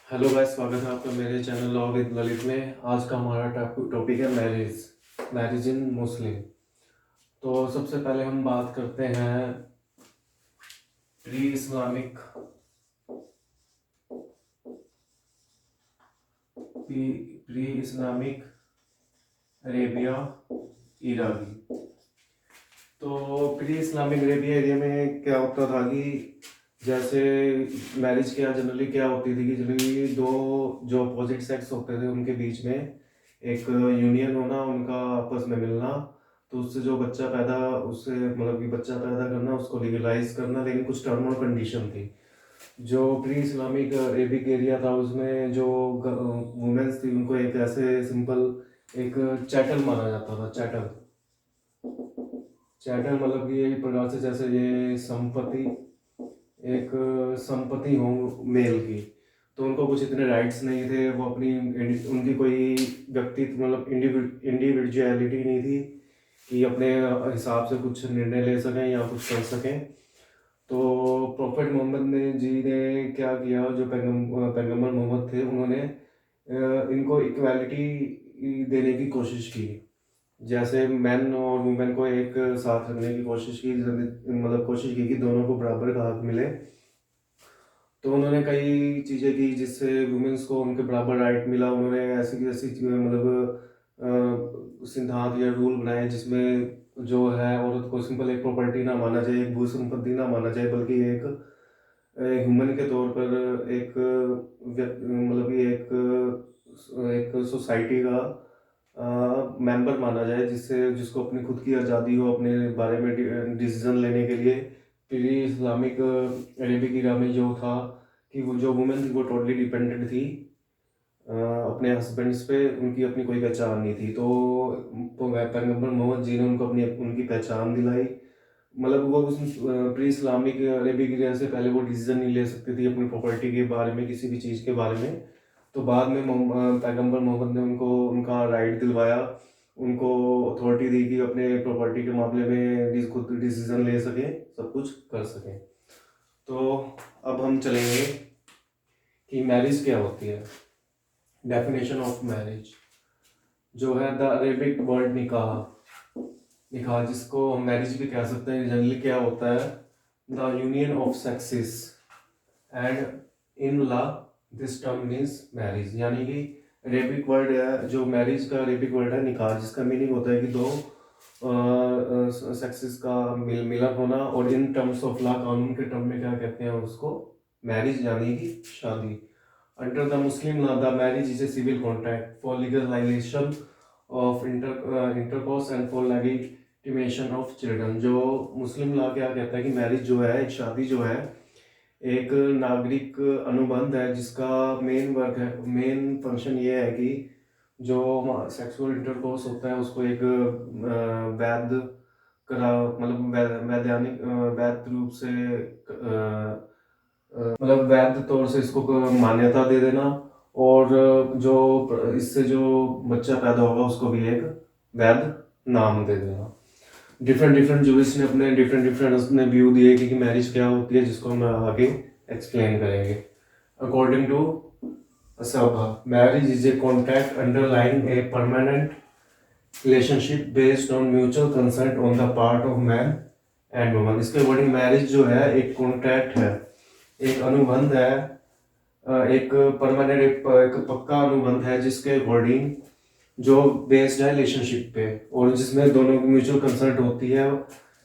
Hello guys, स्वागत है आपका मेरे चैनल लॉ विद ललित में। आज का हमारा टॉपिक है मैरिज इन मुस्लिम। तो सबसे पहले हम बात करते हैं pre Islamic pre Islamic Arabia era की। तो प्री इस्लामिक अरेबिया एरिया में क्या होता था कि जैसे मैरिज क्या जनरली क्या होती थी कि जनरली दो जो अपोजिट सेक्स होते थे उनके बीच में एक यूनियन होना, उनका आपस में मिलना, तो उससे जो बच्चा पैदा उससे मतलब कि बच्चा पैदा करना, उसको लीगलाइज करना, लेकिन कुछ टर्म और कंडीशन थी। जो प्री इस्लामिक अरेबिक एरिया था उसमें जो वुमेन्स थी उनको एक ऐसे सिंपल एक चैटल माना जाता था। चैटल चैटल मतलब कि एक प्रकार से जैसे ये संपत्ति, एक संपत्ति हो मेल की। तो उनको कुछ इतने राइट्स नहीं थे, वो अपनी उनकी कोई व्यक्तित्व मतलब इंडिविजुअलिटी नहीं थी कि अपने हिसाब से कुछ निर्णय ले सकें या कुछ कर सकें। तो प्रॉफेट मोहम्मद ने जी ने क्या किया, जो पैगंबर मोहम्मद थे उन्होंने इनको इक्वालिटी देने की कोशिश की। जैसे मैन और वुमेन को एक साथ रखने की कोशिश की, मतलब कोशिश की कि दोनों को बराबर का हक मिले। तो उन्होंने कई चीज़ें की जिससे वुमेन्स को उनके बराबर राइट मिला। उन्होंने ऐसी ऐसी मतलब सिद्धांत या रूल बनाए जिसमें जो है औरत को सिंपल एक प्रॉपर्टी ना माना जाए, एक भू संपत्ति ना माना जाए, बल्कि एक ह्यूमन के तौर पर एक मतलब कि एक सोसाइटी का मेंबर माना जाए, जिससे जिसको अपनी खुद की आज़ादी हो अपने बारे में डिसीजन लेने के लिए। प्री इस्लामिक अरेबिक इरा में जो था कि वो जो वुमेन थी वो टोटली डिपेंडेंट थी अपने हस्बैंड्स पे, उनकी अपनी कोई पहचान नहीं थी। तो पैगंबर मोहम्मद जी ने उनको अपनी उनकी पहचान दिलाई। मतलब वो उस प्री इस्लामिक अरेबिक एरिया से पहले वो डिसीजन नहीं ले सकती थी अपनी प्रॉपर्टी के बारे में, किसी भी चीज़ के बारे में। तो बाद में पैगंबर मोहम्मद ने उनको उनका राइट दिलवाया, उनको अथॉरिटी दी कि अपने प्रॉपर्टी के मामले में खुद डिसीजन ले सकें, सब कुछ कर सकें। तो अब हम चलेंगे कि मैरिज क्या होती है। डेफिनेशन ऑफ मैरिज जो है द अरेबिक वर्ड निकाह, निकाह जिसको हम मैरिज भी कह सकते हैं। जनरली क्या होता है, the union of sexes and in law this term means marriage. यानी कि अरेबिक वर्ड है जो मैरिज का अरेबिक वर्ड है निकाह, जिसका मीनिंग होता है कि दो सेक्सेस का मिलन होना। और इन टर्म्स ऑफ लॉ, कानून के टर्म में क्या कहते हैं उसको, मैरिज यानी कि शादी। Under the Muslim law the marriage is a civil contract for legalization of intercourse and for legitimation of children. जो मुस्लिम लॉ क्या कहता है कि मैरिज जो है, एक शादी जो है, एक नागरिक अनुबंध है जिसका मेन वर्क है, मेन फंक्शन ये है कि जो सेक्सुअल इंटरकोर्स होता है उसको एक वैध करा, मतलब वैधानिक वैध रूप से मतलब वैध तौर से इसको मान्यता दे देना। और जो इससे जो बच्चा पैदा होगा उसको भी एक वैध नाम दे देना। डिफरेंट डिफरेंट जूरिस्ट ने अपने डिफरेंट अपने व्यू दिए कि मैरिज क्या होती है, जिसको हम आगे एक्सप्लेन करेंगे। According to Sabha, marriage is a contract underlying a permanent relationship based on mutual consent on the part of man and woman। इसके अकॉर्डिंग मैरिज जो है एक कॉन्ट्रैक्ट है, एक अनुबंध है, एक परमानेंट एक पक्का अनुबंध है जिसके अकॉर्डिंग जो बेस्ड है रिलेशनशिप पे, और जिसमें दोनों की म्यूचुअल कंसर्ट होती है,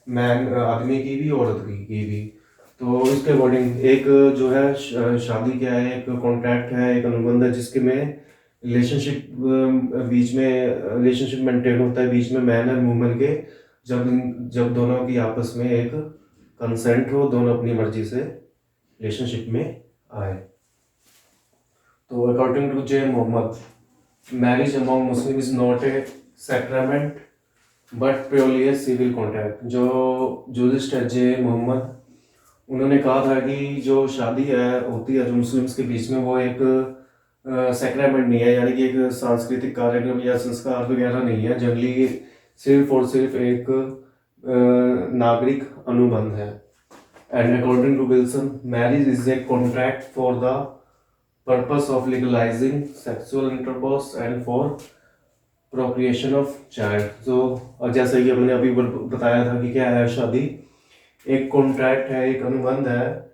मैन आदमी की भी औरत की भी। तो इसके अकॉर्डिंग एक जो है शादी क्या है, एक कॉन्ट्रैक्ट है, एक अनुबंध है जिसके में रिलेशनशिप बीच में रिलेशनशिप मेंटेन होता है बीच में मैन और वुमन के, जब जब दोनों की आपस में एक कंसेंट हो, दोनों अपनी मर्जी से रिलेशनशिप में आए। तो according to J Mohammad, marriage among Muslim is not a sacrament but purely a civil contract. जो जूरिस्ट है जे मोहम्मद, उन्होंने कहा था कि जो शादी है होती है जो मुस्लिम्स के बीच में, वो एक सैक्रामेंट नहीं है, यानी कि एक सांस्कृतिक कार्यक्रम या संस्कार वगैरह नहीं है। जनरली सिर्फ और सिर्फ एक नागरिक अनुबंध है। And according to Wilson, marriage is a contract for the purpose of legalising sexual intercourse and for procreation of child. तो और जैसा कि हमने अभी बताया था कि क्या है शादी, एक कॉन्ट्रैक्ट है, एक अनुबंध है,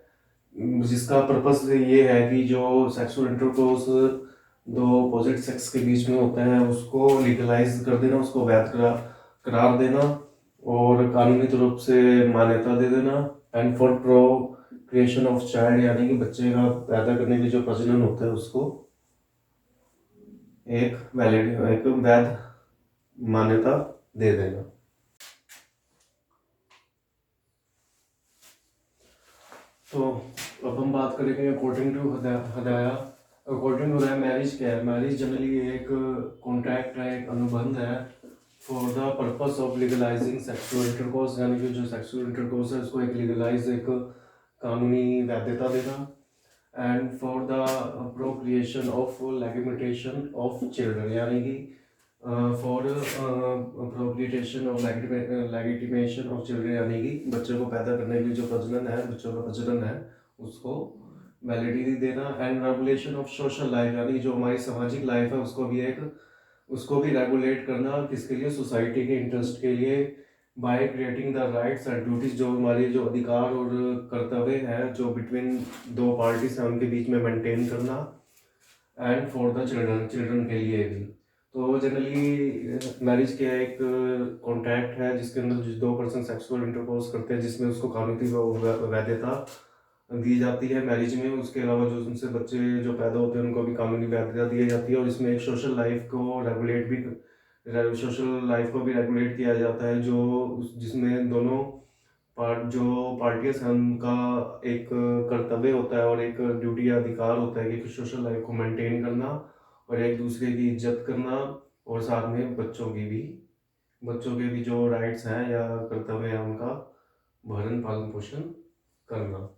जिसका पर्पस ये है कि जो सेक्सुअल इंटरकोर्स दो अपोजिट सेक्स के बीच में होता है उसको लीगलाइज कर देना, उसको वैध करार देना और कानूनी रूप से मान्यता दे देना। And for procreation of child यानी कि बच्चे का पैदा करने के जो प्रजनन होता है उसको एक वैध मान्यता दे देना। तो अब हम बात करेंगे according to Hedaya. According to marriage क्या है? मैरिज जनरली एक कॉन्ट्रैक्ट है, एक अनुबंध है for the purpose of legalising sexual intercourse, यानी कि जो सेक्सुअल इंटरकोर्स है उसको एक लीगलाइज, एक कानूनी वैधता देना। And for the procreation of legitimation of children, यानी कि for procreation of legitimation of children, यानी कि बच्चों को पैदा करने के लिए जो प्रजनन है, बच्चों का प्रजनन है उसको वैलिडिटी देना। And regulation of social life, यानी जो हमारी सामाजिक लाइफ है उसको भी रेगुलेट करना, किसके लिए? सोसाइटी के इंटरेस्ट के लिए। By creating the rights and duties, जो हमारे जो अधिकार और कर्तव्य हैं जो बिटवीन दो पार्टीज हैं उनके बीच में मेंटेन करना। एंड फॉर द चिल्ड्रन के लिए भी। तो जनरली मैरिज क्या एक कॉन्ट्रैक्ट है जिसके अंदर जिस दो पर्सन सेक्सुअल इंटरकोर्स करते हैं जिसमें उसको कानूनी वैधता दी जाती है मैरिज में। उसके अलावा जो उनसे बच्चे जो पैदा होते हैं उनको भी कानूनी वैधता दी जाती है। और इसमें एक सोशल लाइफ को रेगुलेट किया जाता है, जो जिसमें दोनों जो पार्टियां हैं उनका एक कर्तव्य होता है और एक ड्यूटी या अधिकार होता है कि सोशल लाइफ को मेंटेन करना और एक दूसरे की इज्जत करना, और साथ में बच्चों के भी जो राइट्स हैं या कर्तव्य है उनका भरण पालन पोषण करना।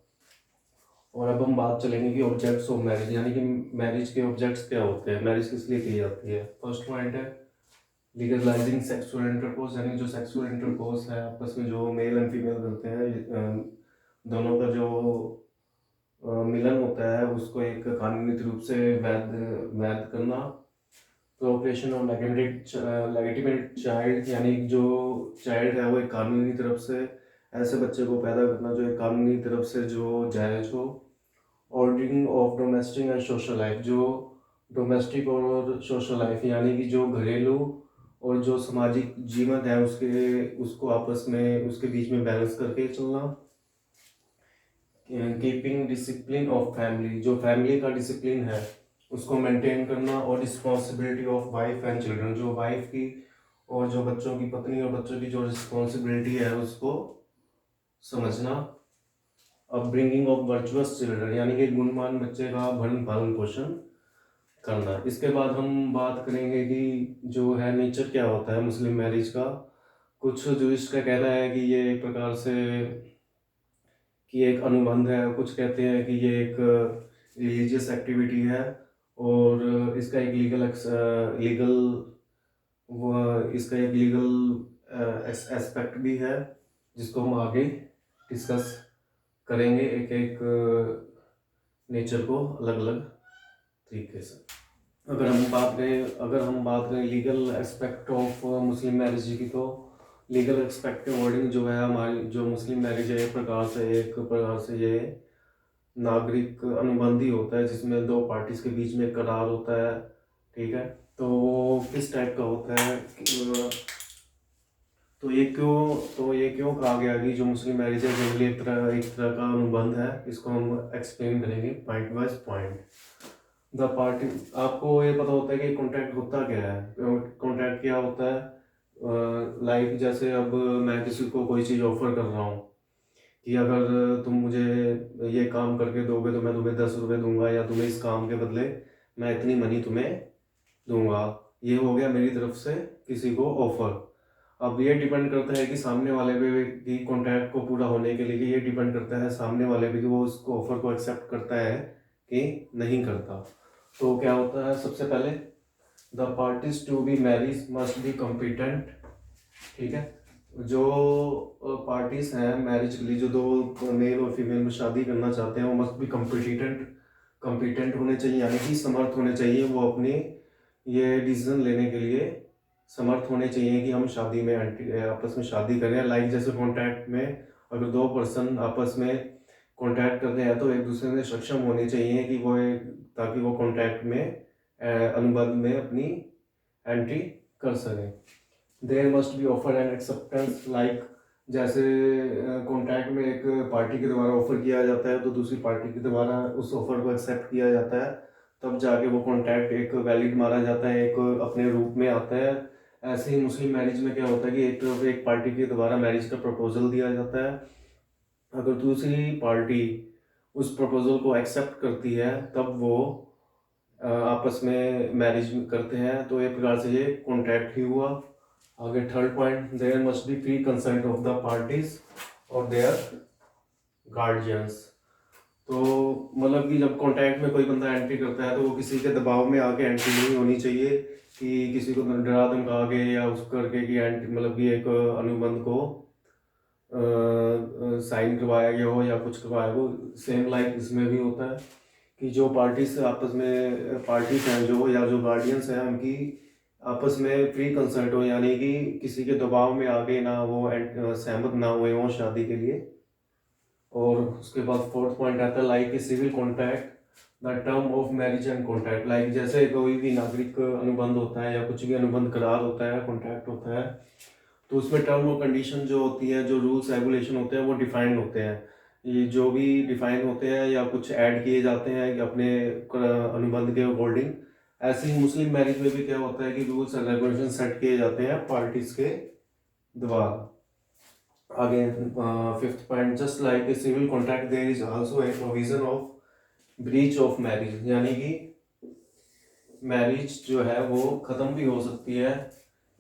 और अब हम बात चलेंगे कि ऑब्जेक्ट्स ऑफ मैरिज, यानी कि मैरिज के ऑब्जेक्ट्स क्या होते हैं, मैरिज किस लिए की जाती है। फर्स्ट पॉइंट है लीगलाइजिंग सेक्सुअल इंटरकोर्स, यानी जो सेक्सुअल इंटरकोर्स है आपस में जो मेल एंड फीमेल करते हैं, दोनों का जो मिलन होता है उसको एक कानूनी रूप से वैध करना। प्रोक्रिएशन ऑफ लेगिटिमेट चाइल्ड, यानी जो चाइल्ड है वो एक कानूनी तरफ से ऐसे बच्चे को पैदा करना जो एक कानूनी तरफ से जो जायज हो। Ordering of domestic and social life, जो डोमेस्टिक और सोशल लाइफ यानी कि जो घरेलू और जो सामाजिक जीवन है उसको आपस में उसके बीच में बैलेंस करके चलना। कीपिंग डिसिप्लिन ऑफ फैमिली, जो फैमिली का डिसिप्लिन है उसको मेंटेन करना। और responsibility of wife and children, जो वाइफ की और जो बच्चों की पत्नी और बच्चों की जो रिस्पॉन्सिबिलिटी है उसको समझना। अपब्रिंगिंग ऑफ वर्चुअस चिल्ड्रन, यानी कि गुणवान बच्चे का भरण पालन पोषण करना। इसके बाद हम बात करेंगे कि जो है नेचर क्या होता है मुस्लिम मैरिज का। कुछ जूरिस्ट का कहना है कि ये एक प्रकार से कि एक अनुबंध है, कुछ कहते हैं कि ये एक रिलीजियस एक्टिविटी है और इसका एक लीगल एस्पेक्ट भी है जिसको हम आगे डिस्कस करेंगे एक एक नेचर को अलग अलग तरीके से। अगर हम बात करें legal aspect of Muslim marriage की, तो लीगल एस्पेक्ट के अकॉर्डिंग जो है हमारी जो मुस्लिम मैरिज है एक प्रकार से ये नागरिक अनुबंध ही होता है जिसमें दो पार्टीज के बीच में करार होता है। ठीक है, तो वो किस टाइप का होता है तो ये क्यों कहा गया कि जो मुस्लिम मैरिज है जनरली एक तरह का अनुबंध है। इसको हम एक्सप्लेन करेंगे point wise point. The party, आपको ये पता होता है कि कॉन्ट्रैक्ट होता क्या है। कॉन्ट्रैक्ट क्या होता है? लाइक जैसे अब मैं किसी को कोई चीज़ ऑफर कर रहा हूँ कि अगर तुम मुझे ये काम करके दोगे तो मैं तुम्हें 10 रुपये दूंगा, या तुम्हें इस काम के बदले मैं इतनी मनी तुम्हें दूंगा। ये हो गया मेरी तरफ से किसी को ऑफर। अब ये डिपेंड करता है कि सामने वाले पे की कॉन्ट्रैक्ट को पूरा होने के लिए ये डिपेंड करता है सामने वाले पे कि वो उसको ऑफर को एक्सेप्ट करता है कि नहीं करता। तो क्या होता है, सबसे पहले the parties to be marriage must be competent. ठीक है, जो पार्टीज हैं मैरिज के लिए, जो दो मेल और फीमेल में शादी करना चाहते हैं वो मस्ट बी कॉम्पिटेंट कॉम्पिटेंट होने चाहिए, यानी कि समर्थ होने चाहिए, वो अपने ये डिसीजन लेने के लिए समर्थ होने चाहिए कि हम शादी में आपस में शादी करें। लाइक जैसे कॉन्ट्रैक्ट में अगर दो पर्सन आपस में कॉन्ट्रैक्ट करते हैं तो एक दूसरे में सक्षम होने चाहिए कि ताकि वो कॉन्ट्रैक्ट में अनुबंध में अपनी एंट्री कर सकें। There must be offer and acceptance, like जैसे कॉन्ट्रैक्ट में एक पार्टी के द्वारा ऑफर किया जाता है तो दूसरी पार्टी के द्वारा उस ऑफर को एक्सेप्ट किया जाता है, तब जाके वो कॉन्ट्रैक्ट एक वैलिड माना जाता है, एक अपने रूप में आता है। ऐसे ही मुस्लिम मैरिज में क्या होता है कि एक तरफ एक पार्टी के द्वारा मैरिज का प्रपोजल दिया जाता है, अगर दूसरी पार्टी उस प्रपोजल को एक्सेप्ट करती है तब वो आपस में मैरिज करते हैं, तो एक प्रकार से ये कॉन्ट्रैक्ट ही हुआ। आगे third point, there must be free consent of the parties और देयर गार्जियंस। तो मतलब कि जब कॉन्ट्रैक्ट में कोई बंदा एंट्री करता है तो वो किसी के दबाव में आके एंट्री नहीं होनी चाहिए कि किसी को डरा धमका के या उस करके कि एंट्री मतलब कि एक अनुबंध को साइन करवाया गया हो या कुछ करवाया हो। सेम लाइक इसमें भी होता है कि जो पार्टीज आपस में पार्टीज हैं जो या जो गार्डियंस हैं उनकी आपस में फ्री कंसर्ट हो, यानी कि किसी के दबाव में आके ना वो सहमत ना हुए हों शादी के लिए। और उसके बाद फोर्थ पॉइंट आता है like a civil contract the term of marriage and contract. Like जैसे कोई भी नागरिक अनुबंध होता है या कुछ भी अनुबंध करार होता है, कॉन्ट्रैक्ट होता है, तो उसमें टर्म और कंडीशन जो होती है, जो रूल्स रेगुलेशन होते हैं वो डिफाइंड होते हैं। ये जो भी डिफाइन होते हैं या कुछ ऐड किए जाते हैं अपने अनुबंध के अकॉर्डिंग। ऐसे ही मुस्लिम मैरिज में भी क्या होता है कि रूल्स एंड रेगुलेशन सेट किए जाते हैं पार्टीज के द्वारा। आगे fifth point, just like a civil contract there is also a provision of breach of marriage, यानी कि मैरिज जो है वो खत्म भी हो सकती है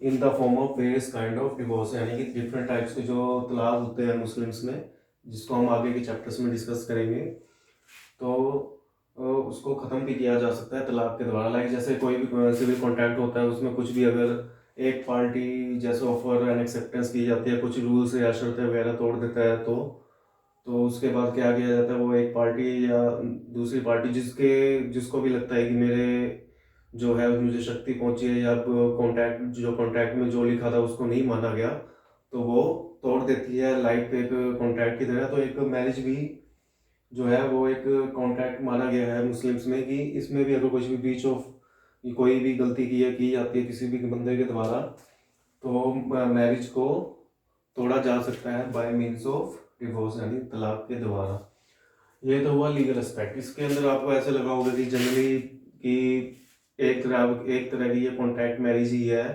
in the form of various kind of divorce, यानी कि डिफरेंट टाइप्स के जो तलाक होते हैं मुस्लिम्स में, जिसको हम आगे के चैप्टर्स में डिस्कस करेंगे। तो उसको ख़त्म भी किया जा सकता है तलाक के द्वारा। लाइक जैसे कोई भी सिविल कॉन्ट्रैक्ट होता है उसमें कुछ भी अगर एक पार्टी जैसे ऑफर एंड एक्सेप्टेंस की जाती है, कुछ रूल्स या शर्तें वगैरह तोड़ देता है तो उसके बाद क्या किया जाता है, वो एक पार्टी या दूसरी पार्टी जिसको भी लगता है कि मेरे जो है मुझे शक्ति पहुंची है या कॉन्ट्रैक्ट में जो लिखा था उसको नहीं माना गया, तो वो तोड़ देती है लाइक एक कॉन्ट्रैक्ट की तरह। तो एक मैरिज भी जो है वो एक कॉन्ट्रैक्ट माना गया है मुस्लिम्स में कि इसमें भी अगर कुछ भी बीच ऑफ कोई भी गलती की जाती है किसी भी बंदे के द्वारा, तो मैरिज को तोड़ा जा सकता है बाय मीन्स ऑफ डिवोर्स, यानी तलाक के द्वारा। ये तो हुआ लीगल एस्पेक्ट। इसके अंदर आपको ऐसे लगा होगा कि जनरली कि एक तरह की ये कॉन्ट्रैक्ट मैरिज ही है,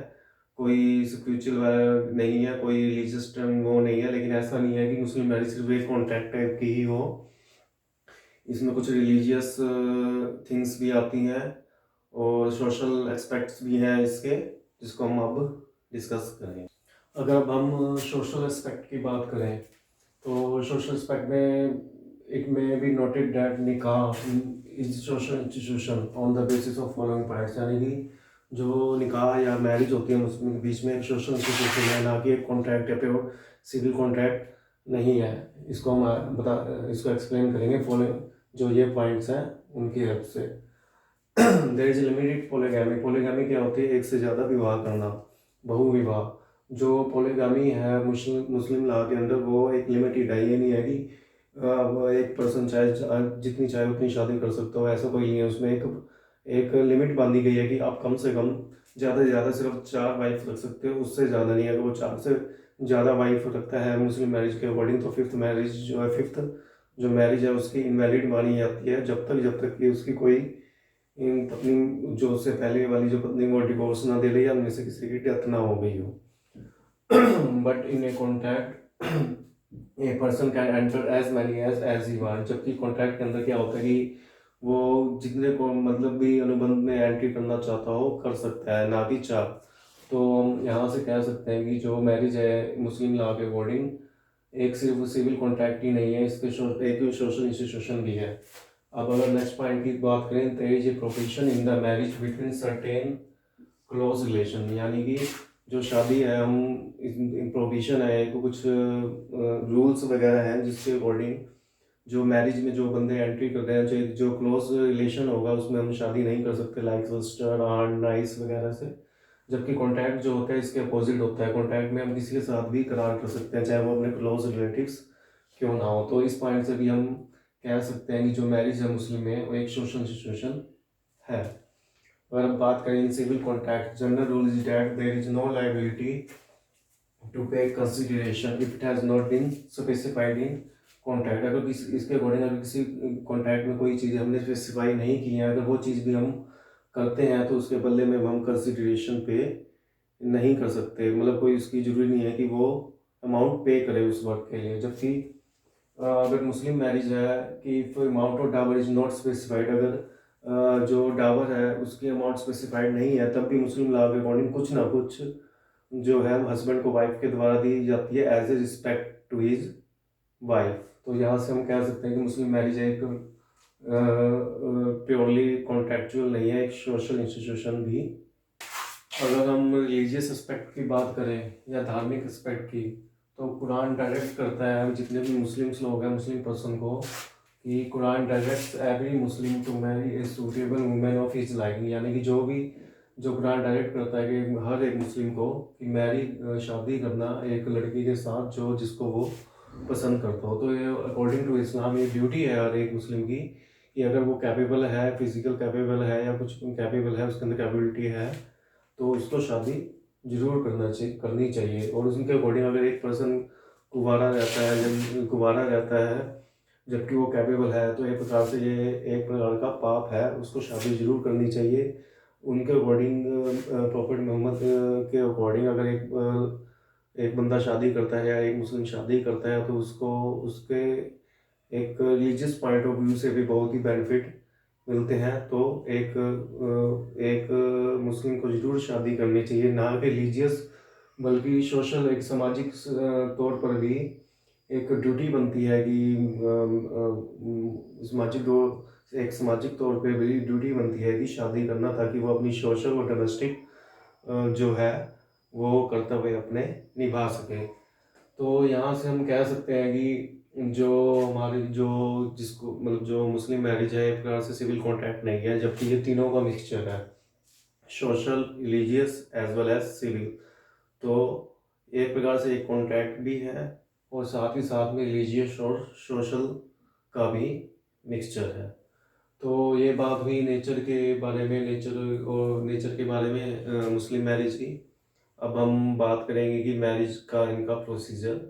कोई स्पिरिचुअल नहीं है, कोई रिलीजियस टर्म वो नहीं है, लेकिन ऐसा नहीं है कि मुस्लिम मैरिज सिर्फ एक कॉन्ट्रैक्ट टाइप की ही हो। इसमें कुछ रिलीजियस थिंग्स भी आती हैं और सोशल एस्पेक्ट्स भी हैं इसके, जिसको हम अब डिस्कस करेंगे। अगर अब हम सोशल एस्पेक्ट की बात करें तो सोशल एस्पेक्ट में it may be noted that nikah is social institution on the basis of following points, यानी कि जो निकाह या मैरिज होती है उसमें बीच में एक सोशल इंस्टीट्यूशन है, ना कि एक कॉन्ट्रैक्ट या फिर सिविल कॉन्ट्रैक्ट नहीं है। इसको हम इसको एक्सप्लेन करेंगे फॉलोइंग जो ये पॉइंट्स हैं उनकी हेल्प से। There is limited polygamy. Polygamy क्या होती है? एक से ज़्यादा विवाह करना, बहुविवाह। जो पोलीगामी है मुस्लिम लॉ के अंदर वो एक लिमिटेड है, ये नहीं है कि वो एक पर्सन चाहे जितनी चाहे उतनी शादी कर सकता हो, ऐसा कोई नहीं है। उसमें एक लिमिट बांधी गई है कि आप कम से कम ज़्यादा से ज़्यादा सिर्फ 4 वाइफ रख सकते हो, उससे ज़्यादा नहीं। अगर वो 4 से ज़्यादा वाइफ रखता है मुस्लिम मैरिज के अकॉर्डिंग तो फिफ्थ जो मैरिज है उसकी इनवैलिड मानी जाती है जब तक कि उसकी कोई पत्नी जो उससे पहले वाली जो पत्नी वो डिवोर्स ना दे रही या उनमें से किसी की डेथ ना हो गई हो। But in a contract a person can enter as many as he want. जबकि कॉन्ट्रैक्ट के अंदर क्या होता है कि वो जितने को मतलब भी अनुबंध में एंट्री करना चाहता हो कर सकता है, ना कि चाह। तो हम यहाँ से कह सकते हैं कि जो मैरिज है मुस्लिम लॉ के अकॉर्डिंग एक सिर्फ सिविल कॉन्ट्रैक्ट ही नहीं है, इसके एक सोशल इंस्टीट्यूशन भी है। अब अगर नेक्स्ट पॉइंट की बात करें, there is a provision in the marriage between certain close relation, यानी कि जो शादी है हम प्रोविजन है, कुछ रूल्स वगैरह हैं जिसके अकॉर्डिंग जो मैरिज में जो बंदे एंट्री करते हैं, जो क्लोज रिलेशन होगा उसमें हम शादी नहीं कर सकते, लाइक सिस्टर आंट नाइस वगैरह से। जबकि कॉन्टैक्ट जो होता है इसके अपोजिट होता है, कॉन्टैक्ट में हम किसी के साथ भी करार कर सकते हैं, चाहे वो अपने क्लोज रिलेटिव्स क्यों ना हो। तो इस पॉइंट से भी हम कह सकते हैं कि जो मैरिज है मुस्लिम में वो एक सोशल सिचुएशन है। अगर हम बात करें in civil contract, general rule is that there is no liability to pay consideration if it has not been specified in contract. अगर इसके अकॉर्डिंग अगर किसी कॉन्ट्रैक्ट में कोई चीज़ हमने स्पेसिफाई नहीं की है, अगर वो चीज़ भी हम करते हैं तो उसके बदले में हम कंसिडरेशन पे नहीं कर सकते, मतलब कोई उसकी जरूरी नहीं है कि वो अमाउंट पे करे उस वर्क के लिए। जबकि अगर मुस्लिम मैरिज है कि if amount of dower is not specified, अगर जो डावर है उसकी अमाउंट स्पेसिफाइड नहीं है, तब भी मुस्लिम लॉ के अकॉर्डिंग कुछ ना कुछ जो है हस्बैंड को वाइफ के द्वारा दी जाती है as a respect to his wife. तो यहाँ से हम कह सकते हैं कि मुस्लिम मैरिज एक प्योरली कॉन्ट्रेक्चुअल नहीं है, एक सोशल इंस्टीट्यूशन भी। अगर हम रिलीजियस एस्पेक्ट की बात करें या धार्मिक एस्पेक्ट की, तो कुरान डायरेक्ट करता है जितने भी मुस्लिम्स लोग हैं, मुस्लिम पर्सन को, कि Quran directs every Muslim to marry a suitable women of his liking. यानी कि जो कुरान डायरेक्ट करता है कि हर एक मुस्लिम को कि मैरी शादी करना एक लड़की के साथ जो जिसको वो पसंद करता हो। तो ये अकॉर्डिंग टू इस्लाम ये ड्यूटी है हर एक मुस्लिम की कि अगर वो कैपेबल है, फिजिकल कैपेबल है या कुछ कैपेबल है, उसके अंदर कैपेबिलिटी है, तो उसको शादी जरूर करनी चाहिए। और उनके अकॉर्डिंग अगर एक पर्सन कुंवारा रहता है जबकि वो कैपेबल है, तो एक प्रकार से ये एक प्रकार का पाप है, उसको शादी जरूर करनी चाहिए। उनके अकॉर्डिंग प्रॉफिट मोहम्मद के अकॉर्डिंग अगर एक बंदा शादी करता है या एक मुस्लिम शादी करता है तो उसको उसके एक रिलीजियस पॉइंट ऑफ व्यू से भी बहुत ही बेनिफिट मिलते हैं। तो एक मुस्लिम को जरूर शादी करनी चाहिए, ना कि रिलीजियस बल्कि सोशल, एक सामाजिक तौर पर भी एक ड्यूटी बनती है कि सामाजिक तौर पे भी ड्यूटी बनती है कि शादी करना, ताकि वो अपनी सोशल और डोमेस्टिक जो है वो कर्तव्य अपने निभा सके। तो यहाँ से हम कह सकते हैं कि जो हमारी जो जिसको मतलब जो मुस्लिम मैरिज है एक प्रकार से सिविल कॉन्ट्रैक्ट नहीं है, जबकि ये तीनों का मिक्सचर है, social, religious as well as civil. तो एक प्रकार से एक कॉन्ट्रैक्ट भी है और साथ ही साथ में रिलीजियस और सोशल का भी मिक्सचर है। तो ये बात हुई नेचर के बारे में, नेचर के बारे में मुस्लिम मैरिज की। अब हम बात करेंगे कि मैरिज का इनका प्रोसीजर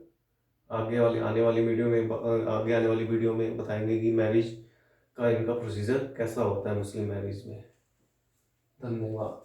आगे आने वाली वीडियो में बताएंगे कि मैरिज का इनका प्रोसीजर कैसा होता है मुस्लिम मैरिज में। धन्यवाद।